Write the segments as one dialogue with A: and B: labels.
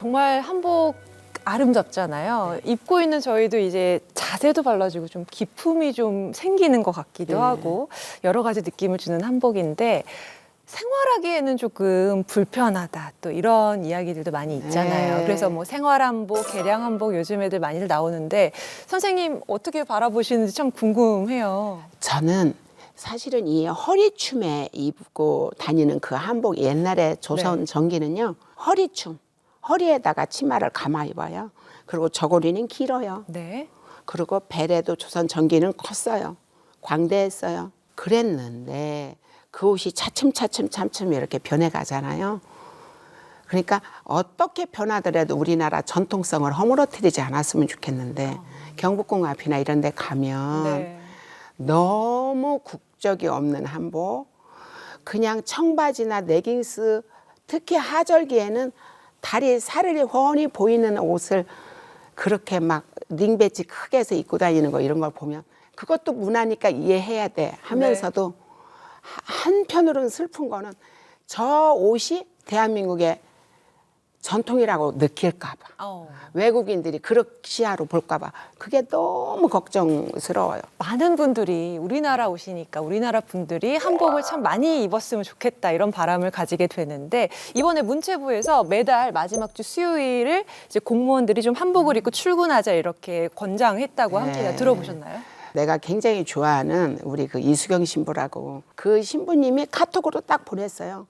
A: 정말 한복 아름답잖아요. 입고 있는 저희도 이제 자세도 달라지고 좀 기품이 좀 생기는 것 같기도 하고 여러 가지 느낌을 주는 한복인데 생활하기에는 조금 불편하다 또 이런 이야기들도 많이 있잖아요. 그래서 뭐 생활 한복, 개량 한복 요즘 애들 많이들 나오는데 선생님 어떻게 바라보시는지 참 궁금해요.
B: 저는 사실은 이 허리춤에 입고 다니는 그 한복 옛날에 조선 전기는요. 허리춤, 허리에다가 치마를 감아 입어요. 그리고 저고리는 길어요.
A: 네.
B: 그리고 베레도 조선 전기는 컸어요. 광대했어요. 그랬는데 그 옷이 차츰 이렇게 변해가잖아요. 그러니까 어떻게 변하더라도 우리나라 전통성을 허물어뜨리지 않았으면 좋겠는데 경복궁 앞이나 이런 데 가면
A: 네.
B: 너무 국적이 없는 한복, 그냥 청바지나 레깅스, 특히 하절기에는 다리 사르르 훤히 보이는 옷을 그렇게 막 링배지 크게 해서 입고 다니는 거 이런 걸 보면 그것도 문화니까 이해해야 돼 하면서도 한편으로는 슬픈 거는 저 옷이 대한민국의 전통이라고 느낄까 봐. 외국인들이 그렇시야로 볼까 봐. 그게 너무 걱정스러워요.
A: 많은 분들이 우리나라 오시니까 우리나라 분들이 한복을 참 많이 입었으면 좋겠다 이런 바람을 가지게 되는데 이번에 문체부에서 매달 마지막 주 수요일을 이제 공무원들이 좀 한복을 입고 출근하자 이렇게 권장했다고 합니다. 들어보셨나요?
B: 내가 굉장히 좋아하는 우리 그 이수경 신부라고 그 신부님이 카톡으로 딱 보냈어요.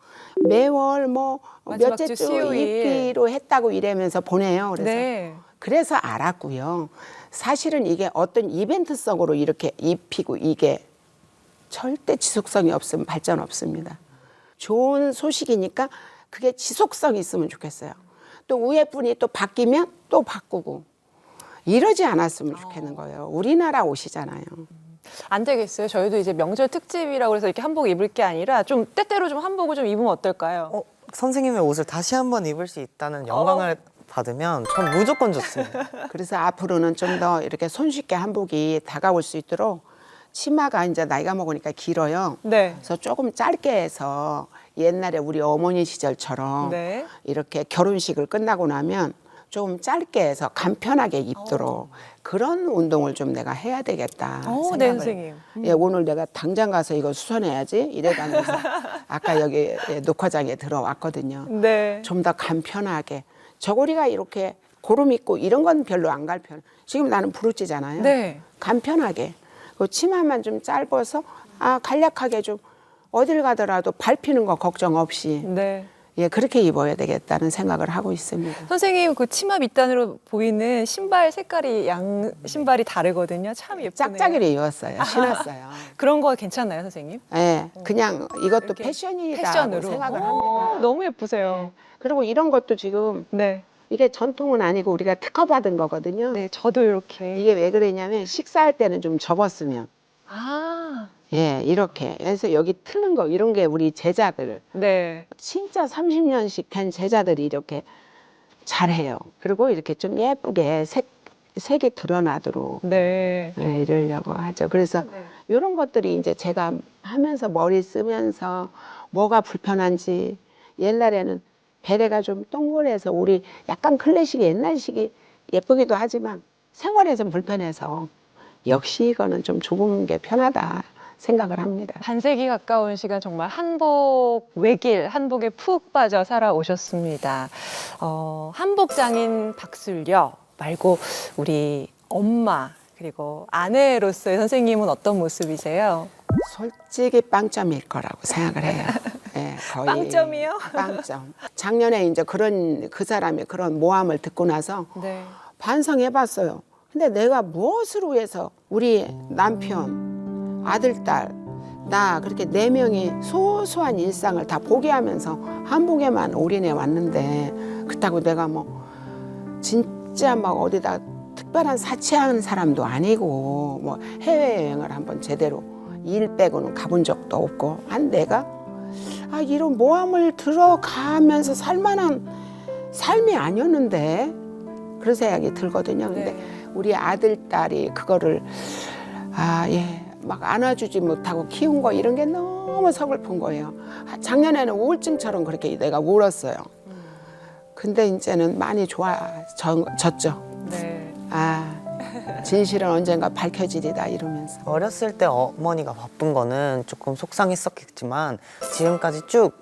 B: 매월 뭐
A: 마지막
B: 몇째
A: 주
B: 주
A: 수요일.
B: 입기로 했다고 이러면서 보내요. 그래서
A: 네.
B: 그래서 알았고요. 사실은 이게 어떤 이벤트성으로 이렇게 입히고 이게 절대 지속성이 없으면 발전 없습니다. 좋은 소식이니까 그게 지속성이 있으면 좋겠어요. 또 위에 분이 또 바뀌면 또 바꾸고 이러지 않았으면 좋겠는 거예요. 우리나라 옷이잖아요.
A: 안 되겠어요. 저희도 이제 명절 특집이라고 해서 이렇게 한복 입을 게 아니라 좀 때때로 좀 한복을 좀 입으면 어떨까요?
C: 선생님의 옷을 다시 한번 입을 수 있다는 영광을 받으면 전 무조건 좋습니다.
B: 그래서 앞으로는 좀 더 이렇게 손쉽게 한복이 다가올 수 있도록 치마가 이제 나이가 먹으니까 길어요.
A: 네.
B: 그래서 조금 짧게 해서 옛날에 우리 어머니 시절처럼
A: 네.
B: 이렇게 결혼식을 끝나고 나면 좀 짧게 해서 간편하게 입도록 그런 운동을 좀 내가 해야 되겠다
A: 네,
B: 생각을.
A: 선생님.
B: 예, 오늘 내가 당장 가서 이거 수선해야지 이래가면서 아까 여기 녹화장에 들어왔거든요.
A: 네.
B: 좀 더 간편하게 저고리가 이렇게 고름 있고 이런 건 별로 안 간편. 지금 나는 부르찌잖아요.
A: 네.
B: 간편하게 그 치마만 좀 짧아서 간략하게 좀 어딜 가더라도 밟히는 거 걱정 없이
A: 네.
B: 예 그렇게 입어야 되겠다는 생각을 하고 있습니다.
A: 선생님 그 치마 밑단으로 보이는 신발 색깔이 양 신발이 다르거든요. 참 예쁘네요.
B: 짝짝이로 입었어요. 신었어요.
A: 그런 거 괜찮나요, 선생님?
B: 예, 그냥 이것도
A: 이렇게
B: 패션이다
A: 패션으로
B: 생각을
A: 오,
B: 합니다.
A: 너무 예쁘세요.
B: 그리고 이런 것도 지금
A: 네.
B: 이게 전통은 아니고 우리가 특허받은 거거든요.
A: 네, 저도 이렇게.
B: 이게 왜 그러냐면 식사할 때는 좀 접었으면
A: 아,
B: 예 이렇게 해서 여기 트는 거 이런 게 우리 제자들
A: 네.
B: 진짜 30년씩 된 제자들이 이렇게 잘해요. 그리고 이렇게 좀 예쁘게 색이 드러나도록
A: 네.
B: 네, 이러려고 하죠. 그래서 이런 것들이 이제 제가 하면서 머리 쓰면서 뭐가 불편한지 옛날에는 베레가 좀 동그래서 우리 약간 클래식 옛날식이 예쁘기도 하지만 생활에서 불편해서 역시 이거는 좀 좁은 게 편하다 생각을 합니다.
A: 반세기 가까운 시간 정말 한복 외길, 한복에 푹 빠져 살아오셨습니다. 한복 장인 박술려 말고 우리 엄마 그리고 아내로서의 선생님은 어떤 모습이세요?
B: 솔직히 빵점일 거라고 생각을 해요. 예, 거의
A: 빵점이요?
B: 빵점. 작년에 이제 그 사람의 그런 모함을 듣고 나서
A: 네.
B: 반성해봤어요. 근데 내가 무엇을 위해서 우리 남편, 아들, 딸, 나 그렇게 4명이 소소한 일상을 다 포기하면서 한복에만 올인해 왔는데 그렇다고 내가 뭐 진짜 막 어디다 특별한 사치하는 사람도 아니고 뭐 해외여행을 한번 제대로 일 빼고는 가본 적도 없고 한 내가 이런 모함을 들어가면서 살만한 삶이 아니었는데 그런 생각이 들거든요. 근데 우리 아들, 딸이 그거를 막 안아주지 못하고 키운 거 이런 게 너무 서글픈 거예요. 작년에는 우울증처럼 그렇게 내가 울었어요. 근데 이제는 많이 좋아졌죠.
A: 네.
B: 아, 진실은 언젠가 밝혀지리다 이러면서.
C: 어렸을 때 어머니가 바쁜 거는 조금 속상했었겠지만 지금까지 쭉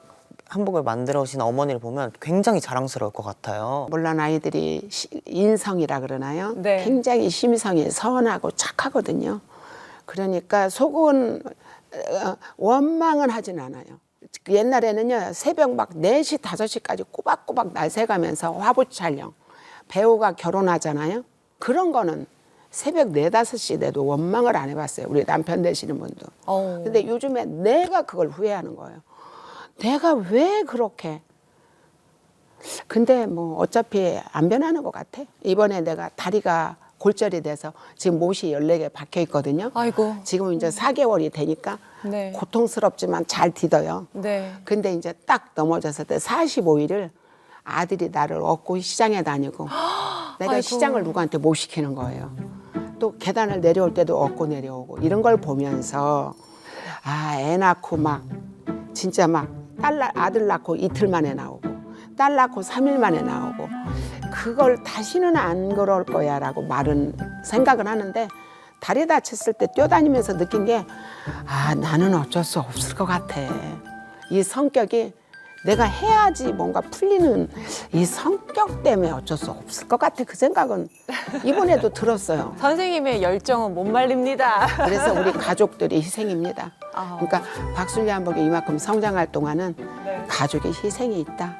C: 한복을 만들어 오신 어머니를 보면 굉장히 자랑스러울 것 같아요.
B: 물론 아이들이 인성이라 그러나요?
A: 네.
B: 굉장히 심성이 선하고 착하거든요. 그러니까 속은 원망은 하진 않아요. 옛날에는요, 새벽 막 4시, 5시까지 꼬박꼬박 날 새가면서 화보 촬영, 배우가 결혼하잖아요. 그런 거는 새벽 4, 5시 돼도 원망을 안 해봤어요. 우리 남편 되시는 분도. 근데 요즘에 내가 그걸 후회하는 거예요. 내가 왜 그렇게. 근데 뭐 어차피 안 변하는 것 같아. 이번에 내가 다리가 골절이 돼서 지금 못이 14개 박혀 있거든요.
A: 아이고.
B: 지금 이제 4개월이 되니까
A: 네.
B: 고통스럽지만 잘 디뎌요.
A: 네.
B: 근데 이제 딱 넘어졌을 때 45일을 아들이 나를 업고 시장에 다니고 내가
A: 아이고.
B: 시장을 누구한테 못 시키는 거예요. 또 계단을 내려올 때도 업고 내려오고 이런 걸 보면서 아, 애 낳고 막 진짜 막 아들 낳고 이틀 만에 나오고 딸 낳고 3일 만에 나오고 그걸 다시는 안 그럴 거야 라고 생각을 하는데 다리 다쳤을 때 뛰어다니면서 느낀 게 아, 나는 어쩔 수 없을 것 같아. 이 성격이 내가 해야지 뭔가 풀리는 이 성격 때문에 어쩔 수 없을 것 같아. 그 생각은 이번에도 들었어요.
A: 선생님의 열정은 못 말립니다.
B: 그래서 우리 가족들이 희생입니다.
A: 아.
B: 그러니까 박술리 한복이 이만큼 성장할 동안은
A: 네.
B: 가족의 희생이 있다.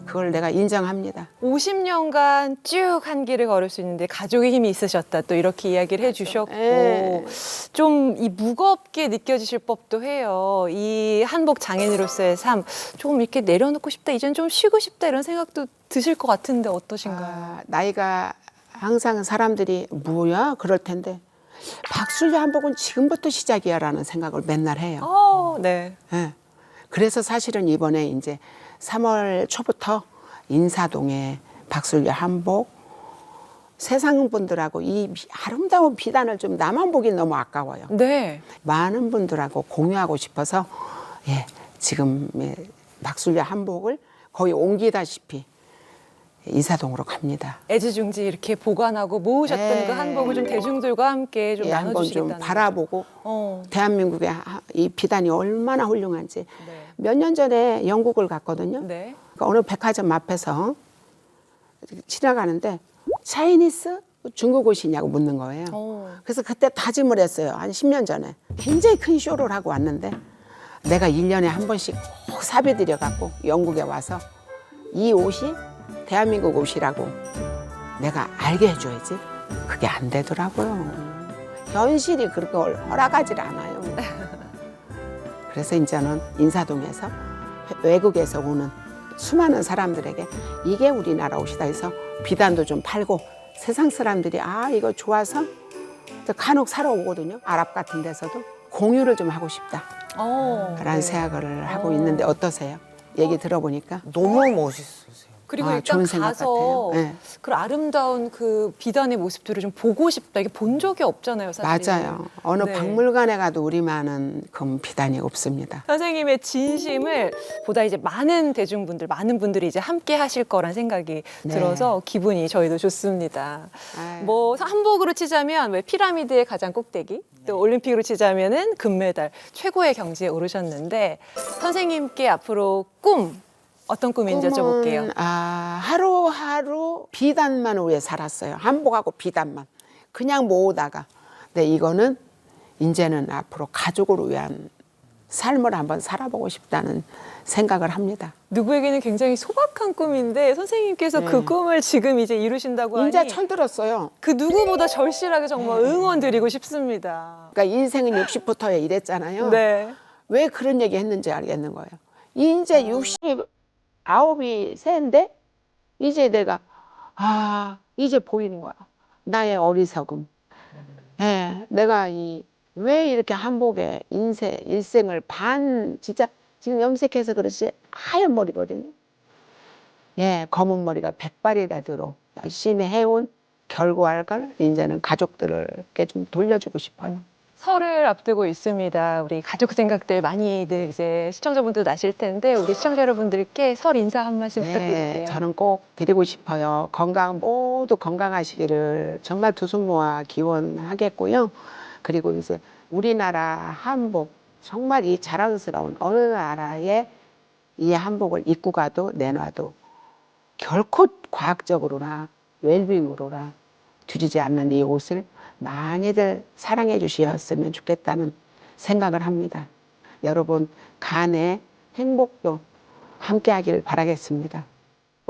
B: 그걸 내가 인정합니다.
A: 50년간 쭉 한 길을 걸을 수 있는데 가족의 힘이 있으셨다. 또 이렇게 이야기를 해주셨고
B: 예.
A: 좀 이 무겁게 느껴지실 법도 해요. 이 한복 장인으로서의 삶 조금 이렇게 내려놓고 싶다. 이젠 좀 쉬고 싶다 이런 생각도 드실 것 같은데 어떠신가요?
B: 아, 나이가 항상 사람들이 뭐야 그럴 텐데 박술리 한복은 지금부터 시작이야라는 생각을 맨날 해요.
A: 네.
B: 예. 그래서 사실은 이번에 이제 3월 초부터 인사동에 박술리 한복 세상 분들하고 이 아름다운 비단을 좀 나만 보긴 너무 아까워요.
A: 네.
B: 많은 분들하고 공유하고 싶어서 예, 지금 박술리 한복을 거의 옮기다시피 인사동으로 갑니다.
A: 애지중지 이렇게 보관하고 모으셨던
B: 네.
A: 그 한복을 좀 대중들과 함께 좀
B: 예, 한번
A: 나눠주시겠다는
B: 좀 바라보고 대한민국의 이 비단이 얼마나 훌륭한지.
A: 네.
B: 몇 년 전에 영국을 갔거든요.
A: 네.
B: 그러니까 어느 백화점 앞에서 지나가는데 차이니스 중국 옷이냐고 묻는 거예요. 그래서 그때 다짐을 했어요. 한 10년 전에. 굉장히 큰 쇼를 하고 왔는데 내가 1년에 한 번씩 꼭 사비 들여갖고 영국에 와서 이 옷이 대한민국 옷이라고 내가 알게 해줘야지. 그게 안 되더라고요. 현실이 그렇게 허락하지 않아요. 그래서 이제는 인사동에서 외국에서 오는 수많은 사람들에게 이게 우리나라 옷이다 해서 비단도 좀 팔고 세상 사람들이 아 이거 좋아서 간혹 사러 오거든요. 아랍 같은 데서도 공유를 좀 하고 싶다라는
A: 네.
B: 생각을 하고 있는데 어떠세요? 얘기 들어보니까
C: 너무 멋있으세요.
A: 그리고
B: 아,
A: 일단
B: 좋은 생각
A: 가서
B: 같아요. 네.
A: 그 아름다운 그 비단의 모습들을 좀 보고 싶다. 이게 본 적이 없잖아요, 사실.
B: 맞아요. 어느
A: 네.
B: 박물관에 가도 우리만은 그 비단이 없습니다.
A: 선생님의 진심을 보다 이제 많은 대중분들, 많은 분들이 이제 함께 하실 거란 생각이
B: 네.
A: 들어서 기분이 저희도 좋습니다.
B: 아유.
A: 뭐 한복으로 치자면 왜 피라미드의 가장 꼭대기, 또 올림픽으로 치자면은 금메달 최고의 경지에 오르셨는데 선생님께 앞으로 꿈 어떤 꿈인지 여쭤볼게요.
B: 하루하루 비단만 위해 살았어요. 한복하고 비단만. 그냥 모으다가. 근데 이거는 이제는 앞으로 가족을 위한 삶을 한번 살아보고 싶다는 생각을 합니다.
A: 누구에게는 굉장히 소박한 꿈인데 선생님께서 그 꿈을 지금 이제 이루신다고 하니
B: 이제 철들었어요.
A: 그 누구보다 절실하게 정말 응원드리고 싶습니다.
B: 그러니까 인생은 60부터야 이랬잖아요.
A: 네.
B: 왜 그런 얘기 했는지 알겠는 거예요. 이제 69이 새인데 이제 내가 이제 보이는 거야. 나의 어리석음. 예, 내가 왜 이렇게 한복에 일생을 진짜 지금 염색해서 그렇지 하얀 머리거든요. 예, 검은 머리가 백발이 되도록 열심히 해온 결과를 이제는 가족들에게 좀 돌려주고 싶어요.
A: 설을 앞두고 있습니다. 우리 가족 생각들 많이들 이제 시청자분들 나실 텐데 우리 시청자 여러분들께 설 인사 한 말씀
B: 네,
A: 부탁드릴게요.
B: 저는 꼭 드리고 싶어요. 모두 건강하시기를 정말 두 손 모아 기원하겠고요. 그리고 이제 우리나라 한복, 정말 이 자랑스러운 어느 나라에 이 한복을 입고 가도 내놔도 결코 과학적으로나 웰빙으로나 뒤지지 않는 이 옷을 많이들 사랑해 주셨으면 좋겠다는 생각을 합니다. 여러분 간에 행복도 함께 하길 바라겠습니다.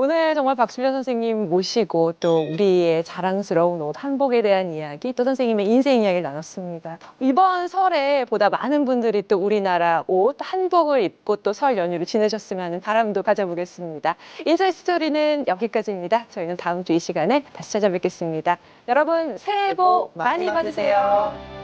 A: 오늘 정말 박순려 선생님 모시고 또 우리의 자랑스러운 옷 한복에 대한 이야기 또 선생님의 인생 이야기를 나눴습니다. 이번 설에 보다 많은 분들이 또 우리나라 옷 한복을 입고 또 설 연휴를 지내셨으면 하는 바람도 가져보겠습니다. 인사이트 스토리는 여기까지입니다. 저희는 다음 주 이 시간에 다시 찾아뵙겠습니다. 여러분 새해 복 많이 받으세요.